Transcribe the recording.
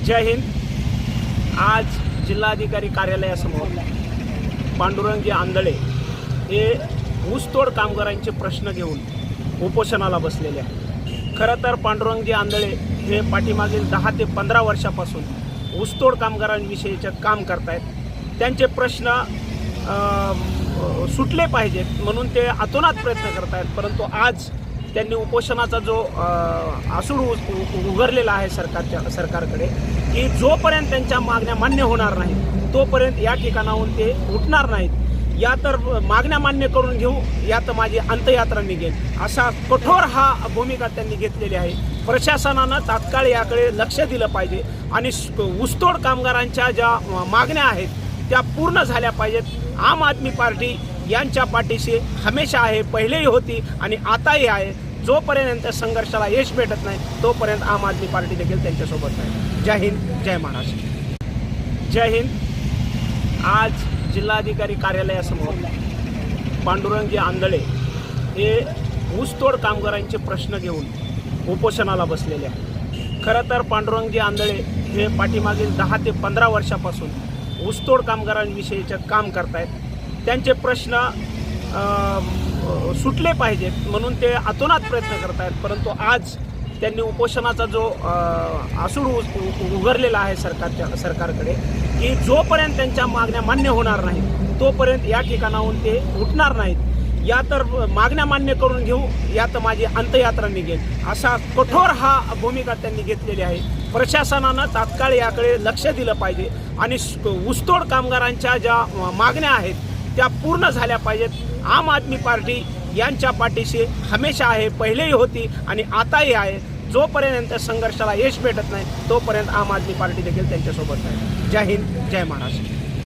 जय हिंद। आज जिल्हाधिकारी कार्यालयासमोर पांडुरंग आंधळे हे ऊसतोड कामगारांचे प्रश्न घेऊन उपोषणाला बसलेले आहेत। खरं तर पांडुरंग आंधळे हे पाठीमागील 10 ते 15 वर्षापासून ऊसतोड कामगारांविषयीचे काम करतायत। त्यांचे प्रश्न सुटले पाहिजेत म्हणून ते अतोनात प्रयत्न करतायत, परंतु आज त्यांनी उपोषणाचा जो आसूड उघडलेला आहे सरकारकडे की जोपर्यंत त्यांच्या मागण्या मान्य होणार नाहीत तोपर्यंत या ठिकाणाहून ते उठणार नाहीत। या तर मागण्या मान्य करून घेऊ, या तर माझी अंत्ययात्रा निघेल, असा कठोर हा भूमिका त्यांनी घेतलेली आहे। प्रशासनानं तात्काळ याकडे लक्ष दिलं पाहिजे आणि ऊसतोड कामगारांच्या ज्या मागण्या आहेत त्या पूर्ण झाल्या पाहिजेत। आम आदमी पार्टी यांच्या पाठीशी हमेशा आहे, पहिलेही होती आणि आताही आहे। जोपर्यंत संघर्षाला यश भेटत नाही तोपर्यंत आम आदमी पार्टी देखील त्यांच्यासोबत आहे। जय हिंद, जय महाराष्ट्र। जय हिंद। आज जिल्हाधिकारी कार्यालयासमोर पांडुरंग आंधळे हे ऊसतोड कामगारांचे प्रश्न घेऊन उपोषणाला बसलेले आहेत। खरं तर पांडुरंग आंधळे हे पाठीमागील 10 ते 15 वर्षापासून ऊसतोड कामगारांविषयीचे काम करतायत। त्यांचे प्रश्न सुटले पाहिजेत म्हणून ते अतोनात प्रयत्न करतायत, परंतु आज त्यांनी उपोषणाचा जो आसूड उघडलेला आहे सरकारकडे की जोपर्यंत त्यांच्या मागण्या मान्य होणार नाहीत तोपर्यंत या ठिकाणाहून ते उठणार नाहीत। या तर मागण्या मान्य करून घेऊ, या तर माझी अंत्ययात्रा निघेल, असा कठोर हा भूमिका त्यांनी घेतलेली आहे। प्रशासनानं तात्काळ याकडे लक्ष दिलं पाहिजे आणि ऊसतोड कामगारांच्या ज्या मागण्या आहेत त्या पूर्ण झाल्या पाहिजेत। आम आदमी पार्टी यांच्या पाठीशी हमेशा आहे, पहिलेही होती आणि आताही आहे। जोपर्यंत संघर्षाला यश भेटत नाही तोपर्यंत आम आदमी पार्टी देखील त्यांच्यासोबत आहे। जय हिंद, जय महाराष्ट्र।